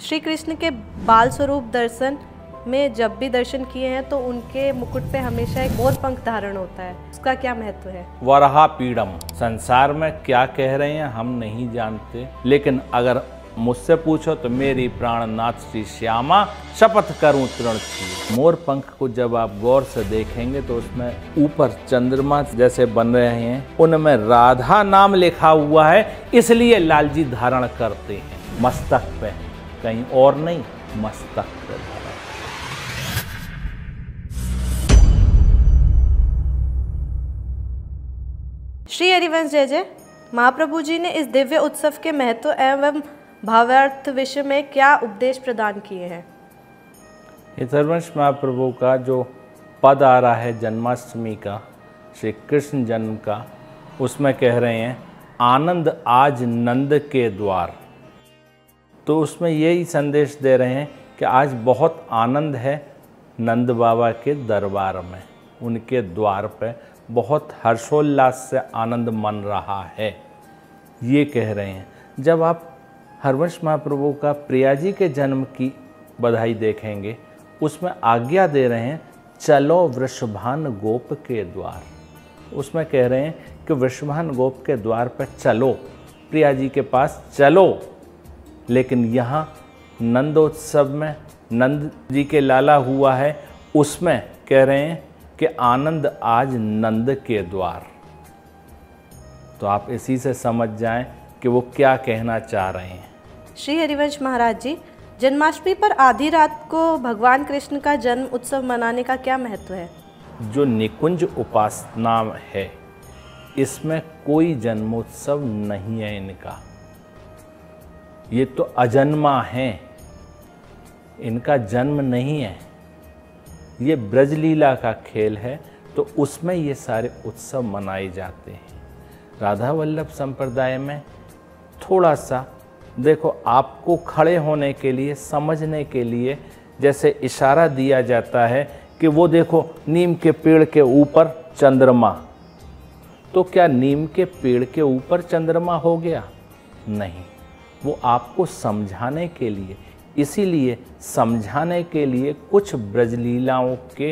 श्री कृष्ण के बाल स्वरूप दर्शन में जब भी दर्शन किए हैं तो उनके मुकुट पे हमेशा एक मोर पंख धारण होता है, उसका क्या महत्व है? वराह पीड़म, संसार में क्या कह रहे हैं हम नहीं जानते, लेकिन अगर मुझसे पूछो तो मेरी प्राणनाथ श्री श्यामा शपथ करूं तृण की। मोर पंख को जब आप गौर से देखेंगे तो उसमें ऊपर चंद्रमा जैसे बन रहे हैं, उनमें राधा नाम लिखा हुआ है, इसलिए लाल जी धारण करते हैं मस्तक पे, कहीं और नहीं, मस्तक पे। श्री हरिवंश जय जय। महाप्रभु जी ने इस दिव्य उत्सव के महत्व एवं भावार्थ विषय में क्या उपदेश प्रदान किए हैं? हरिवंश महाप्रभु का जो पद आ रहा है जन्माष्टमी का, श्री कृष्ण जन्म का, उसमें कह रहे हैं आनंद आज नंद के द्वार। तो उसमें यही संदेश दे रहे हैं कि आज बहुत आनंद है नंद बाबा के दरबार में, उनके द्वार पे बहुत हर्षोल्लास से आनंद मन रहा है, ये कह रहे हैं। जब आप हरिवंश महाप्रभु का प्रिया जी के जन्म की बधाई देखेंगे, उसमें आज्ञा दे रहे हैं चलो वृषभान गोप के द्वार। उसमें कह रहे हैं कि वृषभान गोप के द्वार पर चलो, प्रिया जी के पास चलो। लेकिन यहाँ नंदोत्सव में नंद जी के लाला हुआ है, उसमें कह रहे हैं कि आनंद आज नंद के द्वार। तो आप इसी से समझ जाएं कि वो क्या कहना चाह रहे हैं। श्री हरिवंश महाराज जी, जन्माष्टमी पर आधी रात को भगवान कृष्ण का जन्म उत्सव मनाने का क्या महत्व है? जो निकुंज उपासना है, इसमें कोई जन्मोत्सव नहीं है इनका, ये तो अजन्मा है, इनका जन्म नहीं है, ये ब्रजलीला का खेल है, तो उसमें ये सारे उत्सव मनाए जाते हैं। राधा वल्लभ संप्रदाय में थोड़ा सा देखो, आपको खड़े होने के लिए, समझने के लिए जैसे इशारा दिया जाता है कि वो देखो नीम के पेड़ के ऊपर चंद्रमा, तो क्या नीम के पेड़ के ऊपर चंद्रमा हो गया? नहीं, वो आपको समझाने के लिए, इसीलिए समझाने के लिए कुछ ब्रजलीलाओं के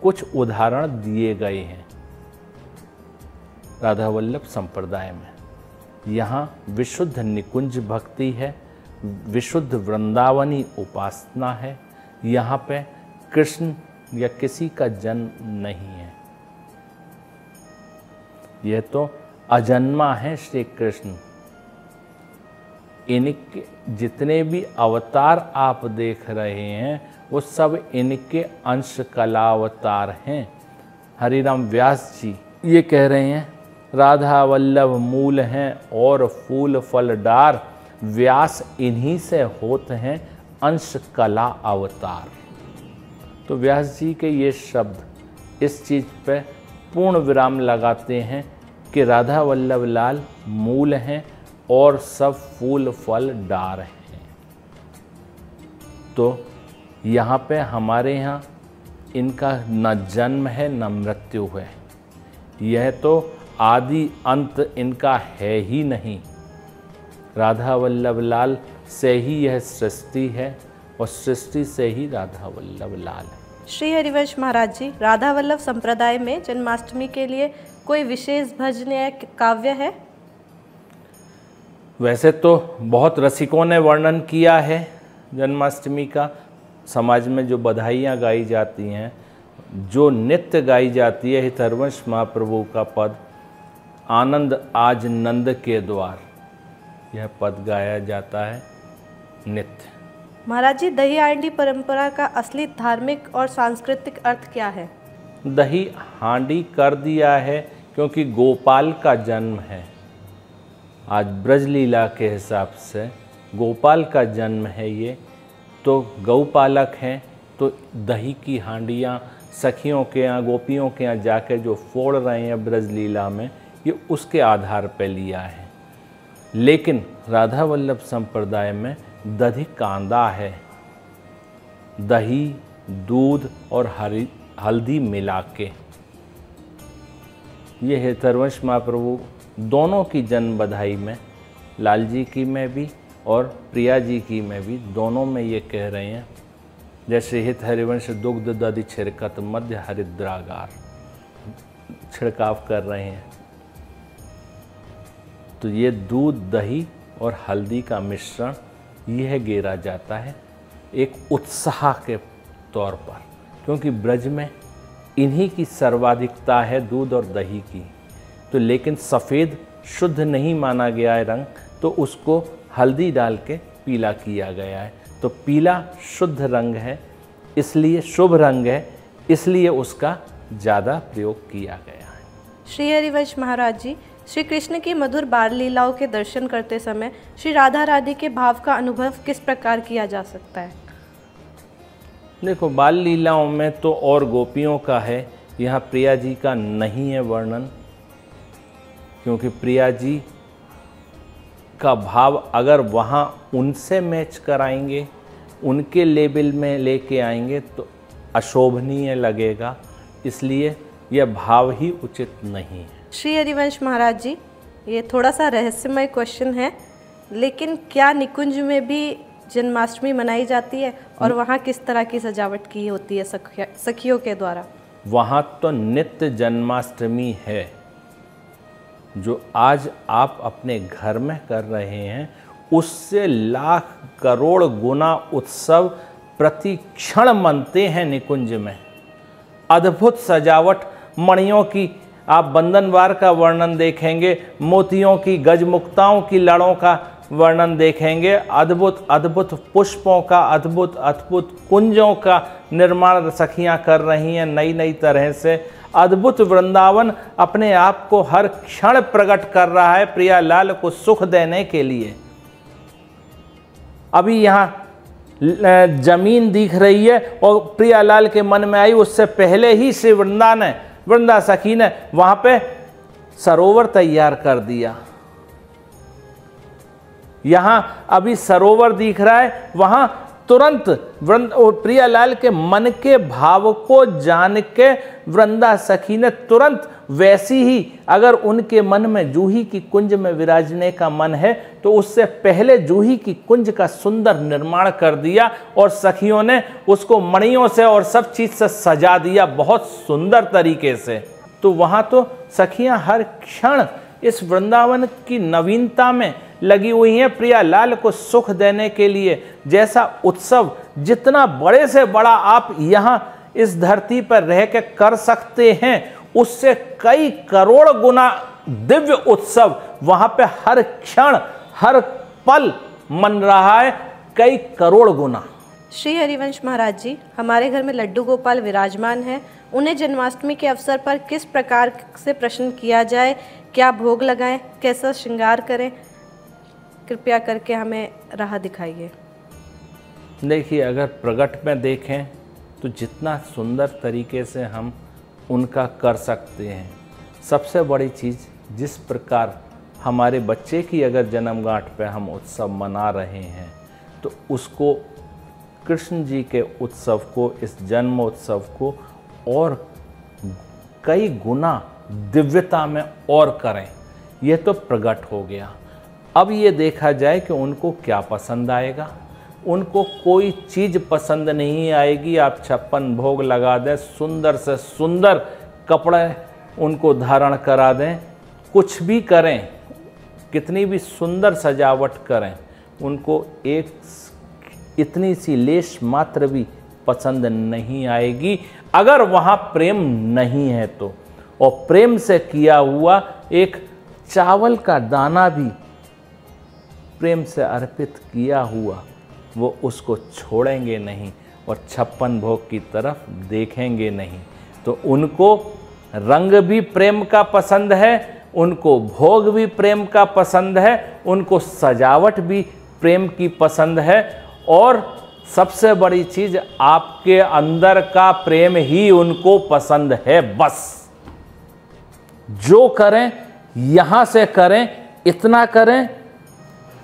कुछ उदाहरण दिए गए हैं राधा वल्लभ संप्रदाय में। यहाँ विशुद्ध निकुंज भक्ति है, विशुद्ध वृंदावनी उपासना है, यहाँ पे कृष्ण या किसी का जन्म नहीं है, यह तो अजन्मा है श्री कृष्ण। इनके जितने भी अवतार आप देख रहे हैं वो सब इनके अंश कलावतार हैं। हरिराम व्यास जी ये कह रहे हैं राधा वल्लभ मूल हैं और फूल फल डार, व्यास इन्हीं से होते हैं अंश कला अवतार। तो व्यास जी के ये शब्द इस चीज़ पे पूर्ण विराम लगाते हैं कि राधा वल्लभ लाल मूल हैं और सब फूल फल डार हैं। तो यहाँ पे हमारे यहाँ इनका न जन्म है न मृत्यु है, यह तो आदि अंत इनका है ही नहीं। राधा वल्लभ लाल से ही यह सृष्टि है और सृष्टि से ही राधा वल्लभ लाल है। श्री हरिवंश महाराज जी, राधा वल्लभ संप्रदाय में जन्माष्टमी के लिए कोई विशेष भजन या काव्य है? वैसे तो बहुत रसिकों ने वर्णन किया है जन्माष्टमी का। समाज में जो बधाइयाँ गाई जाती हैं, जो नित्य गाई जाती है, हरिवंश महाप्रभु का पद आनंद आज नंद के द्वार, यह पद गाया जाता है नित्य। महाराज जी, दही हांडी परंपरा का असली धार्मिक और सांस्कृतिक अर्थ क्या है? दही हांडी कर दिया है क्योंकि गोपाल का जन्म है। आज ब्रजलीला के हिसाब से गोपाल का जन्म है ये, तो गौपालक हैं, तो दही की हांडियाँ सखियों के यहाँ, गोपियों के यहाँ जाकर जो फोड़ रहे हैं ब्रजलीला में, ये उसके आधार पर लिया है। लेकिन राधा वल्लभ संप्रदाय में दधी कांदा है, दही, दूध और हल्दी मिला के। ये हरिवंश महाप्रभु दोनों की जन्म बधाई में, लाल जी की में भी और प्रिया जी की में भी, दोनों में ये कह रहे हैं, जैसे हित हरिवंश दुग्ध दधि छिड़कत मध्य हरिद्रागार, छिड़काव कर रहे हैं। तो ये दूध, दही और हल्दी का मिश्रण यह गेरा जाता है एक उत्साह के तौर पर, क्योंकि ब्रज में इन्हीं की सर्वाधिकता है, दूध और दही की। तो लेकिन सफ़ेद शुद्ध नहीं माना गया है रंग, तो उसको हल्दी डाल के पीला किया गया है। तो पीला शुद्ध रंग है, इसलिए शुभ रंग है, इसलिए उसका ज़्यादा प्रयोग किया गया है। श्री हरिवंश महाराज जी, श्री कृष्ण की मधुर बाल लीलाओं के दर्शन करते समय श्री राधा रानी के भाव का अनुभव किस प्रकार किया जा सकता है? देखो, बाल लीलाओं में तो और गोपियों का है, यहाँ प्रिया जी का नहीं है वर्णन, क्योंकि प्रिया जी का भाव अगर वहाँ उनसे मैच कराएंगे, उनके लेवल में लेके आएंगे तो अशोभनीय लगेगा, इसलिए यह भाव ही उचित नहीं है। श्री हरिवंश महाराज जी, ये थोड़ा सा रहस्यमय क्वेश्चन है, लेकिन क्या निकुंज में भी जन्माष्टमी मनाई जाती है और वहाँ किस तरह की सजावट की होती है सखियों के द्वारा? वहाँ तो नित्य जन्माष्टमी है। जो आज आप अपने घर में कर रहे हैं, उससे लाख करोड़ गुना उत्सव प्रति क्षण मनते हैं निकुंज में। अद्भुत सजावट, मणियों की आप बंधनवार का वर्णन देखेंगे, मोतियों की गजमुक्ताओं की लड़ों का वर्णन देखेंगे, अद्भुत अद्भुत पुष्पों का, अद्भुत अद्भुत कुंजों का निर्माण सखियां कर रही हैं नई नई तरह से। अद्भुत वृंदावन अपने आप को हर क्षण प्रकट कर रहा है प्रियालाल को सुख देने के लिए। अभी यहाँ जमीन दिख रही है और प्रियालाल के मन में आई, उससे पहले ही श्री वृंदा सखी ने वहां पे सरोवर तैयार कर दिया। यहां अभी सरोवर दिख रहा है, वहां तुरंत प्रियालाल के मन के भाव को जान के वृंदा सखी ने तुरंत वैसी ही, अगर उनके मन में जूही की कुंज में विराजने का मन है तो उससे पहले जूही की कुंज का सुंदर निर्माण कर दिया और सखियों ने उसको मणियों से और सब चीज से सजा दिया बहुत सुंदर तरीके से। तो वहां तो सखियां हर क्षण इस वृंदावन की नवीनता में लगी हुई हैं प्रियालाल को सुख देने के लिए। जैसा उत्सव जितना बड़े से बड़ा आप यहाँ इस धरती पर रह के कर सकते हैं, उससे कई करोड़ गुना दिव्य उत्सव वहां पे हर क्षण हर पल मन रहा है, कई करोड़ गुना। श्री हरिवंश महाराज जी, हमारे घर में लड्डू गोपाल विराजमान है, उन्हें जन्माष्टमी के अवसर पर किस प्रकार से प्रश्न किया जाए, क्या भोग लगाएं, कैसा श्रृंगार करें, कृपया करके हमें राह दिखाइए। देखिए, अगर प्रगट में देखें तो जितना सुंदर तरीके से हम उनका कर सकते हैं। सबसे बड़ी चीज़, जिस प्रकार हमारे बच्चे की अगर जन्मगांठ पे हम उत्सव मना रहे हैं तो उसको कृष्ण जी के उत्सव को, इस जन्म उत्सव को और कई गुना दिव्यता में और करें। यह तो प्रकट हो गया। अब ये देखा जाए कि उनको क्या पसंद आएगा। उनको कोई चीज़ पसंद नहीं आएगी, आप 56 भोग लगा दें, सुंदर से सुंदर कपड़े उनको धारण करा दें, कुछ भी करें, कितनी भी सुंदर सजावट करें, उनको एक इतनी सी लेश मात्र भी पसंद नहीं आएगी अगर वहाँ प्रेम नहीं है तो। और प्रेम से किया हुआ एक चावल का दाना भी प्रेम से अर्पित किया हुआ, वो उसको छोड़ेंगे नहीं और 56 भोग की तरफ देखेंगे नहीं। तो उनको रंग भी प्रेम का पसंद है, उनको भोग भी प्रेम का पसंद है, उनको सजावट भी प्रेम की पसंद है, और सबसे बड़ी चीज आपके अंदर का प्रेम ही उनको पसंद है। बस जो करें यहां से करें, इतना करें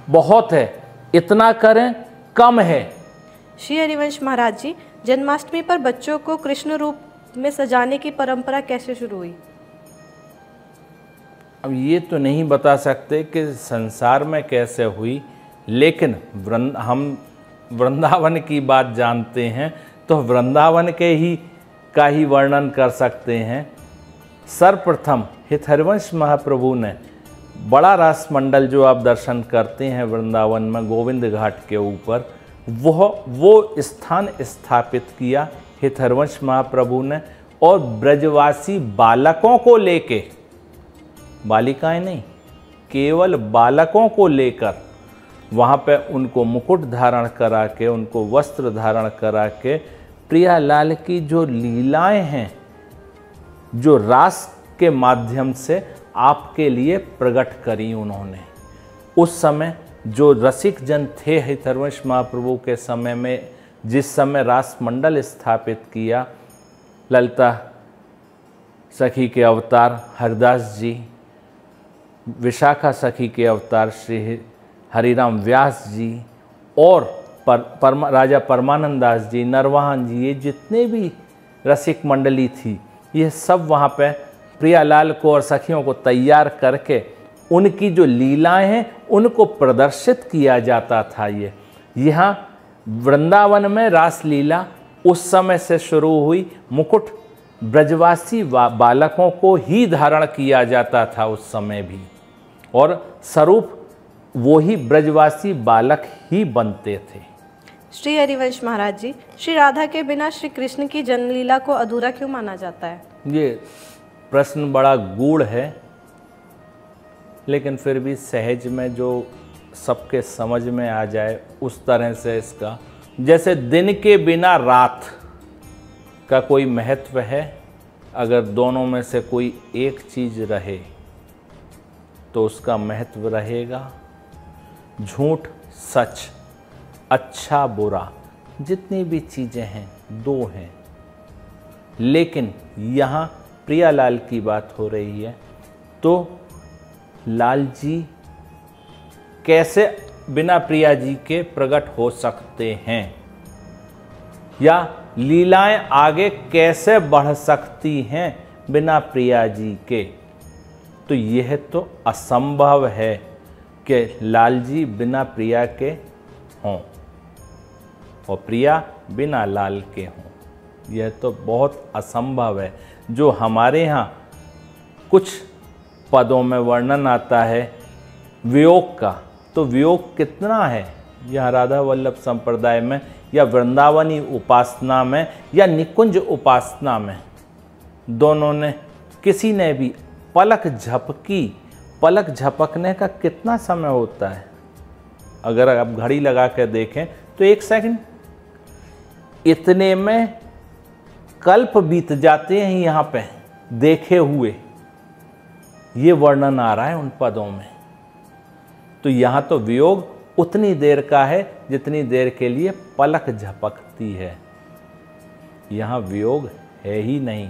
बहुत है, इतना करें कम है। श्री हरिवंश महाराज जी, जन्माष्टमी पर बच्चों को कृष्ण रूप में सजाने की परंपरा कैसे शुरू हुई? अब ये तो नहीं बता सकते कि संसार में कैसे हुई, लेकिन हम वृंदावन की बात जानते हैं तो वृंदावन के ही का ही वर्णन कर सकते हैं। सर्वप्रथम हरिवंश महाप्रभु ने बड़ा रास मंडल जो आप दर्शन करते हैं वृंदावन में गोविंद घाट के ऊपर, वो स्थान स्थापित किया हरिवंश महाप्रभु ने, और ब्रजवासी बालकों को लेके, बालिकाएं नहीं, केवल बालकों को लेकर वहाँ पे उनको मुकुट धारण करा के, उनको वस्त्र धारण करा के प्रियालाल की जो लीलाएं हैं, जो रास के माध्यम से आपके लिए प्रकट करी उन्होंने। उस समय जो रसिक जन थे हरिवंश महाप्रभु के समय में, जिस समय रास मंडल स्थापित किया, ललिता सखी के अवतार हरिदास जी, विशाखा सखी के अवतार श्री हरिराम व्यास जी, और राजा परमानंद दास जी, नरवाहन जी, ये जितने भी रसिक मंडली थी, ये सब वहाँ पे प्रियालाल को और सखियों को तैयार करके उनकी जो लीलाएं हैं उनको प्रदर्शित किया जाता था। ये यहाँ वृंदावन में रासलीला उस समय से शुरू हुई। मुकुट ब्रजवासी बालकों को ही धारण किया जाता था उस समय भी, और स्वरूप वो ही ब्रजवासी बालक ही बनते थे। श्री हरिवंश महाराज जी, श्री राधा के बिना श्री कृष्ण की जन्मलीला को अधूरा क्यों माना जाता है? ये प्रश्न बड़ा गूढ़ है, लेकिन फिर भी सहज में जो सबके समझ में आ जाए उस तरह से इसका, जैसे दिन के बिना रात का कोई महत्व है, अगर दोनों में से कोई एक चीज़ रहे तो उसका महत्व रहेगा। झूठ सच, अच्छा बुरा, जितनी भी चीज़ें हैं दो हैं, लेकिन यहाँ प्रियालाल की बात हो रही है तो लाल जी कैसे बिना प्रिया जी के प्रकट हो सकते हैं, या लीलाएं आगे कैसे बढ़ सकती हैं बिना प्रिया जी के? तो यह तो असंभव है कि लाल जी बिना प्रिया के हों और प्रिया बिना लाल के हों। यह तो बहुत असंभव है। जो हमारे यहाँ कुछ पदों में वर्णन आता है वियोग का, तो वियोग कितना है यहाँ राधा वल्लभ संप्रदाय में, या वृंदावनी उपासना में, या निकुंज उपासना में, दोनों ने किसी ने भी पलक झपकी, पलक झपकने का कितना समय होता है? अगर आप घड़ी लगा कर देखें तो 1 सेकंड, इतने में कल्प बीत जाते हैं यहाँ पे देखे हुए। ये वर्णन आ रहा है उन पदों में। तो यहाँ तो वियोग उतनी देर का है जितनी देर के लिए पलक झपकती है। यहाँ वियोग है ही नहीं।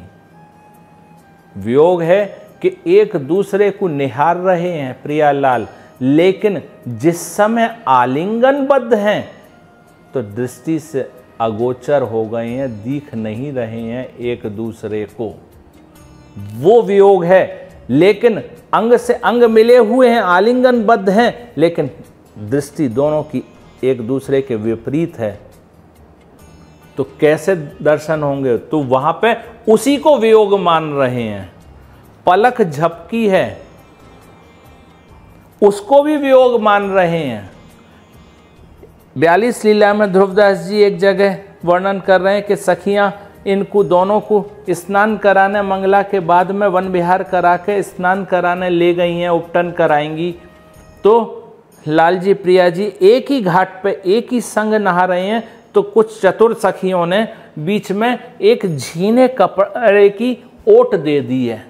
वियोग है कि एक दूसरे को निहार रहे हैं प्रियालाल, लेकिन जिस समय आलिंगनबद्ध हैं तो दृष्टि से अगोचर हो गए हैं, दिख नहीं रहे हैं एक दूसरे को। वो वियोग है। लेकिन अंग से अंग मिले हुए हैं, आलिंगनबद्ध हैं, लेकिन दृष्टि दोनों की एक दूसरे के विपरीत है। तो कैसे दर्शन होंगे? तो वहां पे उसी को वियोग मान रहे हैं। पलक झपकी है, उसको भी वियोग मान रहे हैं। 42 लीला में ध्रुवदास जी एक जगह वर्णन कर रहे हैं कि सखियां इनको दोनों को स्नान कराने, मंगला के बाद में वन विहार करा के स्नान कराने ले गई हैं, उपटन कराएंगी। तो लाल जी प्रिया जी एक ही घाट पे एक ही संग नहा रहे हैं, तो कुछ चतुर सखियों ने बीच में एक झीने कपड़े की ओट दे दी है।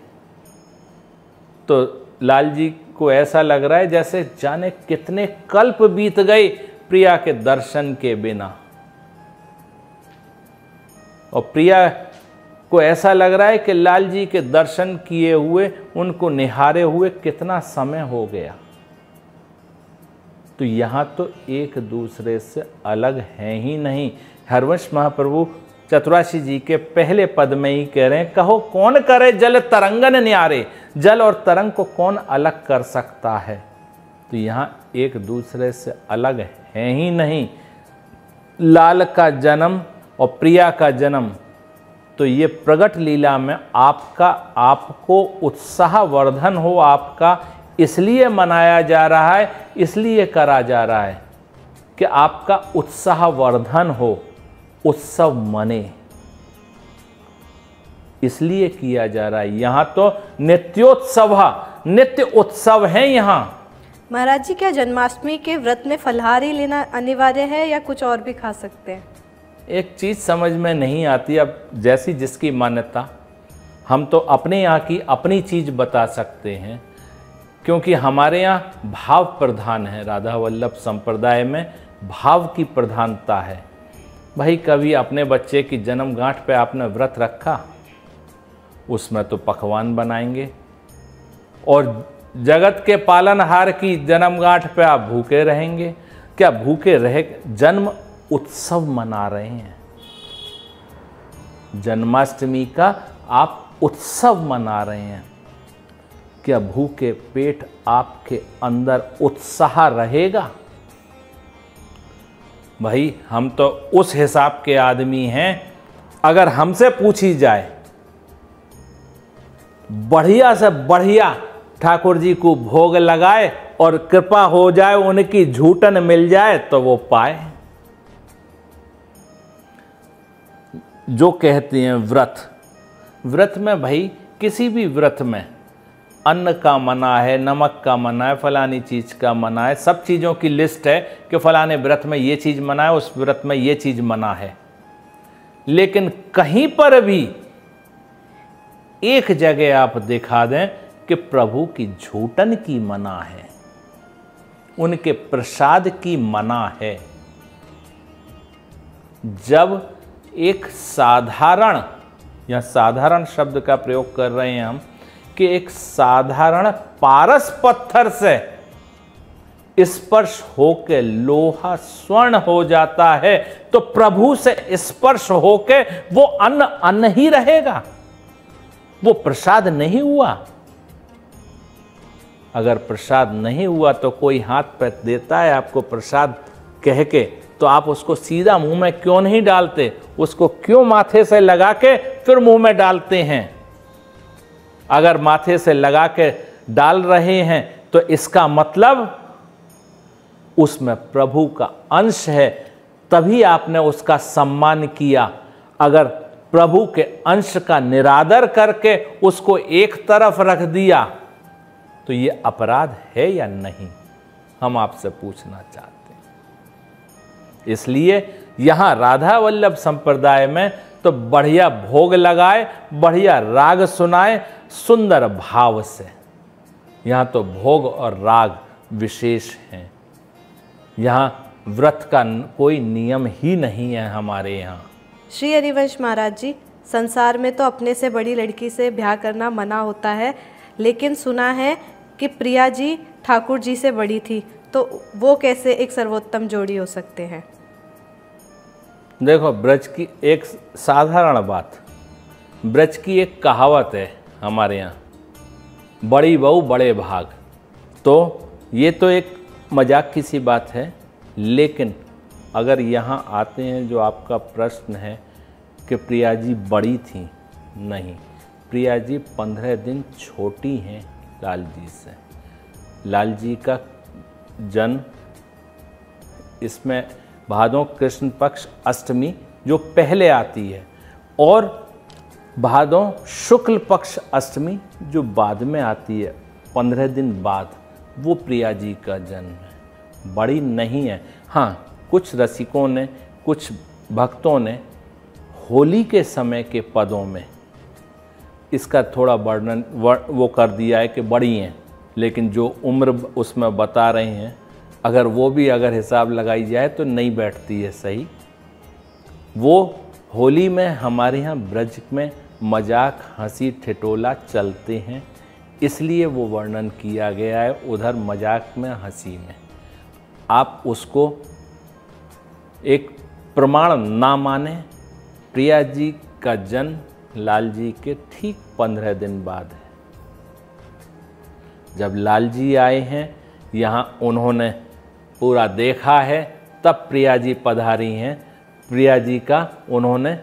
तो लाल जी को ऐसा लग रहा है जैसे जाने कितने कल्प बीत गए प्रिया के दर्शन के बिना, और प्रिया को ऐसा लग रहा है कि लाल जी के दर्शन किए हुए, उनको निहारे हुए कितना समय हो गया। तो यहाँ तो एक दूसरे से अलग हैं ही नहीं। हरिवंश महाप्रभु चतुराशी जी के पहले पद में ही कह रहे हैं, कहो कौन करे जल तरंगन न्यारे। जल और तरंग को कौन अलग कर सकता है? तो यहाँ एक दूसरे से अलग है ही नहीं। लाल का जन्म और प्रिया का जन्म, तो ये प्रगट लीला में आपको उत्साहवर्धन हो आपका, इसलिए मनाया जा रहा है, इसलिए करा जा रहा है कि आपका उत्साहवर्धन हो, उत्सव मने, इसलिए किया जा रहा है। यहाँ तो नित्योत्सव, नित्य उत्सव है यहाँ। महाराज जी, क्या जन्माष्टमी के व्रत में फलाहार ही लेना अनिवार्य है या कुछ और भी खा सकते हैं? एक चीज़ समझ में नहीं आती, अब जैसी जिसकी मान्यता, हम तो अपने यहाँ की अपनी चीज़ बता सकते हैं, क्योंकि हमारे यहाँ भाव प्रधान है। राधा वल्लभ संप्रदाय में भाव की प्रधानता है। भाई कभी अपने बच्चे की जन्मगांठ पे आपने व्रत रखा, उसमें तो पकवान बनाएंगे, और जगत के पालनहार की जन्मगांठ पे आप भूखे रहेंगे। क्या भूखे रहे? जन्म उत्सव मना रहे हैं, जन्माष्टमी का आप उत्सव मना रहे हैं। क्या भूखे पेट आपके अंदर उत्साह रहेगा? भाई हम तो उस हिसाब के आदमी हैं, अगर हमसे पूछी जाए बढ़िया से बढ़िया ठाकुर जी को भोग लगाए और कृपा हो जाए, उनकी झूठन मिल जाए तो वो पाए। जो कहते हैं व्रत में भाई किसी भी व्रत में अन्न का मना है, नमक का मना है, फलानी चीज़ का मना है, सब चीज़ों की लिस्ट है कि फलाने व्रत में ये चीज़ मना है, उस व्रत में ये चीज़ मना है। लेकिन कहीं पर भी एक जगह आप दिखा दें कि प्रभु की झूठन की मना है, उनके प्रसाद की मना है। जब एक साधारण, या साधारण शब्द का प्रयोग कर रहे हैं हम, कि एक साधारण पारस पत्थर से स्पर्श होके लोहा स्वर्ण हो जाता है, तो प्रभु से स्पर्श होके वो अन्न ही रहेगा, वो प्रसाद नहीं हुआ। अगर प्रसाद नहीं हुआ तो कोई हाथ पे देता है आपको प्रसाद कह के, तो आप उसको सीधा मुंह में क्यों नहीं डालते? उसको क्यों माथे से लगा के फिर मुंह में डालते हैं? अगर माथे से लगा के डाल रहे हैं तो इसका मतलब उसमें प्रभु का अंश है, तभी आपने उसका सम्मान किया। अगर प्रभु के अंश का निरादर करके उसको एक तरफ रख दिया तो ये अपराध है या नहीं, हम आपसे पूछना चाहते हैं। इसलिए यहां राधा वल्लभ संप्रदाय में तो बढ़िया भोग लगाए, बढ़िया राग सुनाए, सुंदर भाव से। यहां तो भोग और राग विशेष हैं। यहां व्रत का कोई नियम ही नहीं है हमारे यहाँ। श्री हरिवंश महाराज जी, संसार में तो अपने से बड़ी लड़की से ब्याह करना मना होता है, लेकिन सुना है कि प्रिया जी ठाकुर जी से बड़ी थी, तो वो कैसे एक सर्वोत्तम जोड़ी हो सकते हैं? देखो, ब्रज की एक साधारण बात, ब्रज की एक कहावत है हमारे यहाँ, बड़ी बहू बड़े भाग। तो ये तो एक मजाक की सी बात है, लेकिन अगर यहाँ आते हैं जो आपका प्रश्न है कि प्रिया जी बड़ी थी, नहीं, प्रिया जी 15 दिन छोटी हैं लाल जी से। लाल जी का जन्म इसमें भादों कृष्ण पक्ष अष्टमी जो पहले आती है, और भादों शुक्ल पक्ष अष्टमी जो बाद में आती है 15 दिन बाद, वो प्रिया जी का जन्म है। बड़ी नहीं है। हाँ, कुछ रसिकों ने, कुछ भक्तों ने होली के समय के पदों में इसका थोड़ा वर्णन वो कर दिया है कि बड़ी हैं, लेकिन जो उम्र उसमें बता रहे हैं, अगर वो भी अगर हिसाब लगाई जाए तो नहीं बैठती है सही। वो होली में हमारे यहाँ ब्रज में मजाक, हंसी ठिठोला चलते हैं, इसलिए वो वर्णन किया गया है उधर मजाक में, हंसी में। आप उसको एक प्रमाण ना माने। प्रिया जी का जन्म लाल जी के ठीक 15 दिन बाद है। जब लाल जी आए हैं यहाँ उन्होंने पूरा देखा है, तब प्रिया जी पधारी हैं। प्रिया जी का उन्होंने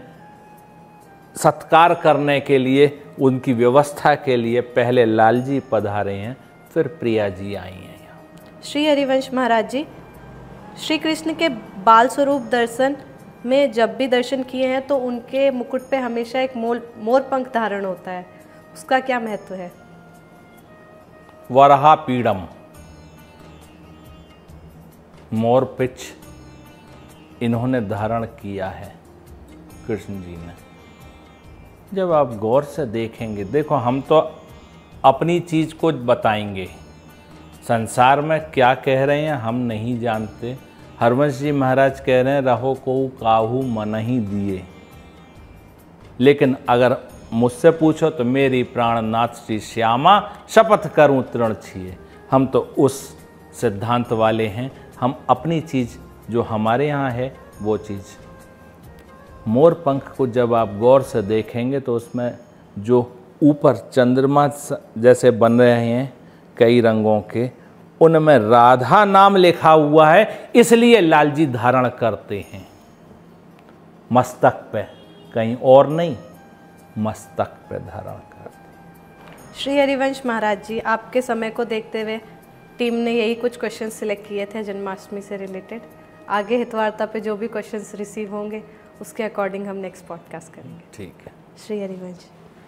सत्कार करने के लिए, उनकी व्यवस्था के लिए पहले लाल जी पधारे हैं, फिर प्रिया जी आई हैं यहाँ। श्री हरिवंश महाराज जी, श्री कृष्ण के बाल स्वरूप दर्शन में जब भी दर्शन किए हैं तो उनके मुकुट पे हमेशा एक मोर पंख धारण होता है, उसका क्या महत्व है? वराहा पीड़म, मोर पिच इन्होंने धारण किया है कृष्ण जी ने। जब आप गौर से देखेंगे, देखो हम तो अपनी चीज़ को बताएंगे, संसार में क्या कह रहे हैं हम नहीं जानते। हरवंश जी महाराज कह रहे हैं रहो को काहू मन ही दिए, लेकिन अगर मुझसे पूछो तो मेरी प्राणनाथ श्री श्यामा शपथ करूं तृण छिए। हम तो उस सिद्धांत वाले हैं, हम अपनी चीज़ जो हमारे यहाँ है वो चीज़। मोर पंख को जब आप गौर से देखेंगे तो उसमें जो ऊपर चंद्रमा जैसे बन रहे हैं कई रंगों के, उनमें राधा नाम लिखा हुआ है, इसलिए लाल जी धारण करते हैं मस्तक पे, कहीं और नहीं, मस्तक पे धारण करते हैं। श्री हरिवंश महाराज जी, आपके समय को देखते हुए टीम ने यही कुछ क्वेश्चन सिलेक्ट किए थे जन्माष्टमी से रिलेटेड। आगे हितवार्ता पे जो भी क्वेश्चंस रिसीव होंगे उसके अकॉर्डिंग हम नेक्स्ट पॉडकास्ट करेंगे। ठीक है। श्री हरिवंश।